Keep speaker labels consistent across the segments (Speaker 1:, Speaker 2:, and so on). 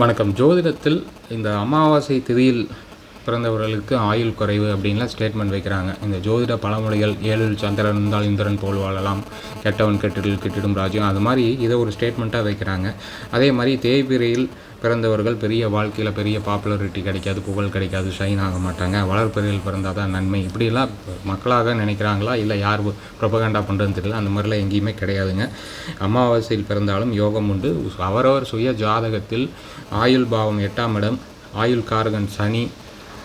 Speaker 1: வணக்கம். ஜோதிடத்தில் இந்த அமாவாசை திதியில் பிறந்தவர்களுக்கு ஆயுள் குறைவு அப்படின்லாம் ஸ்டேட்மெண்ட் வைக்கிறாங்க. இந்த ஜோதிட பழமொழிகள் 7ல் சந்திரன் இருந்தால் இந்திரன் போல் வாழலாம், கெட்டவன் கெட்டிடில் கெட்டிடும் ராஜ்யம், அது மாதிரி இதை ஒரு ஸ்டேட்மெண்ட்டாக வைக்கிறாங்க. அதே மாதிரி தேய்பிறையில் பிறந்தவர்கள் பெரிய வாழ்க்கையில் பெரிய பாப்புலரிட்டி கிடைக்காது, புகழ் கிடைக்காது, ஷைன் ஆக மாட்டாங்க, வளர்பிறையில் பிறந்தால் தான் நன்மை, இப்படிலாம் மக்களாக நினைக்கிறாங்களா இல்லை யார் ப்ரொபகண்டா பண்ணுறதுன்னு தெரியல. அந்த மாதிரிலாம் எங்கேயுமே கிடையாதுங்க. அமாவாசையில் பிறந்தாலும் யோகம் உண்டு. அவரவர் சுய ஜாதகத்தில் ஆயுள் பாவம் 8ஆம் இடம், ஆயுள் காரகன் சனி,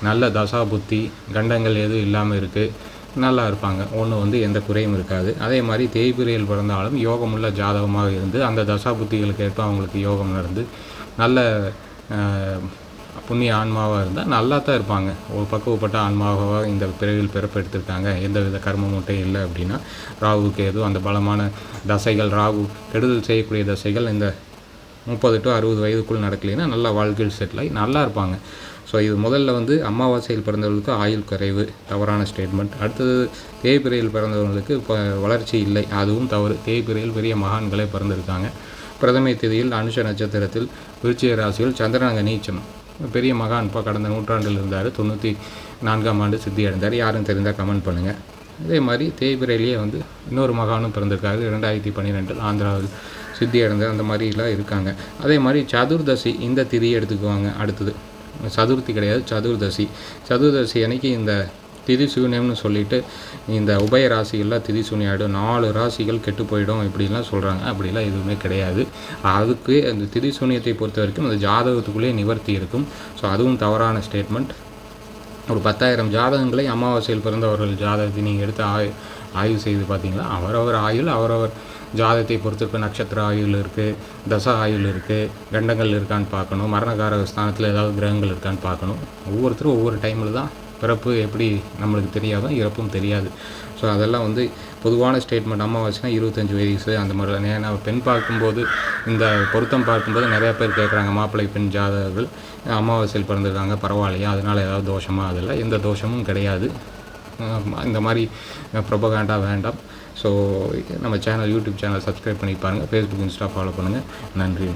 Speaker 1: நல்ல தசா புத்தி கண்டங்கள் எதுவும் இல்லாமல் இருக்குது, நல்லா இருப்பாங்க. ஒன்று எந்த குறையும் இருக்காது. அதே மாதிரி தேய்பிறையில் பிறந்தாலும் யோகமுள்ள ஜாதகமாக இருந்து அந்த தசா புத்திகளுக்கு ஏற்ப அவங்களுக்கு யோகம் நடந்து நல்ல புண்ணிய ஆன்மாவாக இருந்தால் நல்லா தான் இருப்பாங்க. ஒரு பக்குவப்பட்ட ஆன்மாவாக இந்த பிறவியில் பிறப்பெடுத்திருக்காங்க, எந்த வித கர்ம மூட்டையும் இல்லை அப்படின்னா, ராகுக்கு எதுவும் அந்த பலமான தசைகள், ராகு கெடுதல் செய்யக்கூடிய தசைகள் இந்த 30 to 60 வயதுக்குள் நடக்கலைன்னா நல்லா வாழ்க்கையில் செட்டில் ஆகி நல்லா இருப்பாங்க. ஸோ இது முதல்ல அமாவாசையில் பிறந்தவர்களுக்கு ஆயுள் குறைவு, தவறான ஸ்டேட்மெண்ட். அடுத்தது தேய்பிறையில் பிறந்தவர்களுக்கு இப்போ வளர்ச்சி இல்லை, அதுவும் தவறு. தேய்பிறையில் பெரிய மகான்களே பிறந்திருக்காங்க. பிரதமை திதியில் அனுஷ நட்சத்திரத்தில் விருச்சிக ராசியில் சந்திரனாக நீச்சம் பெரிய மகான் இப்போ கடந்த நூற்றாண்டில் இருந்தார். 94ஆம் ஆண்டு சித்தி அடைந்தார். யாரும் தெரிந்தால் கமெண்ட் பண்ணுங்கள். அதே மாதிரி தேய்பிறையிலேயே இன்னொரு மகானும் பிறந்திருக்காரு. 2012 ஆந்திராவில் சித்தி அடைந்தார். அந்த மாதிரிலாம் இருக்காங்க. அதே மாதிரி சதுர்தசி இந்த திதியை எடுத்துக்குவாங்க. அடுத்தது சதுர்த்தி கிடையாது, சதுர்தசி. சதுர்தசி அன்னைக்கு இந்த திதி சூன்யம்னு சொல்லிட்டு இந்த உபய ராசிகள்லாம் திதி சூன்யாயிடும், 4 ராசிகள் கெட்டு போயிடும் இப்படிலாம் சொல்கிறாங்க. அப்படிலாம் எதுவுமே கிடையாது. அதுக்கு அந்த திதி சூன்யத்தை பொறுத்த வரைக்கும் அந்த ஜாதகத்துக்குள்ளேயே நிவர்த்தி இருக்கும். ஸோ அதுவும் தவறான ஸ்டேட்மெண்ட். ஒரு 10,000 ஜாதகங்களை அமாவாசையில் பிறந்தவர்கள் ஜாதகத்தை நீங்கள் எடுத்து ஆய்வு செய்து பார்த்தீங்களா, அவரவர் ஆயுள் அவரவர் ஜாதகத்தை பொறுத்து இப்போ நட்சத்திர ஆயுள் இருக்குது, தசா ஆயுள் இருக்குது, கண்டங்கள் இருக்கான்னு பார்க்கணும், மரணகாரக ஸ்தானத்தில் ஏதாவது கிரகங்கள் இருக்கான்னு பார்க்கணும். ஒவ்வொருத்தரும் ஒவ்வொரு டைமில் தான் பிறப்பு எப்படி நம்மளுக்கு தெரியாதோ இறப்பும் தெரியாது. ஸோ அதெல்லாம் பொதுவான ஸ்டேட்மெண்ட். அமாவாசைனா 25 வயசு அந்த மாதிரிலாம். ஏன்னா பெண் பார்க்கும்போது இந்த பொருத்தம் பார்க்கும்போது நிறையா பேர் கேட்குறாங்க, மாப்பிள்ளை பெண் ஜாதகர்கள் அமாவாசையில் பிறந்திருக்காங்க பரவாயில்லையா, அதனால் ஏதாவது தோஷமா? அதெல்லாம் எந்த தோஷமும் கிடையாது. இந்த மாதிரி ப்ரொபகண்டா வேண்டாம். ஸோ நம்ம யூடியூப் சேனல் சப்ஸ்கிரைப் பண்ணி பாருங்கள், ஃபேஸ்புக், இன்ஸ்டா ஃபாலோ பண்ணுங்கள். நன்றி.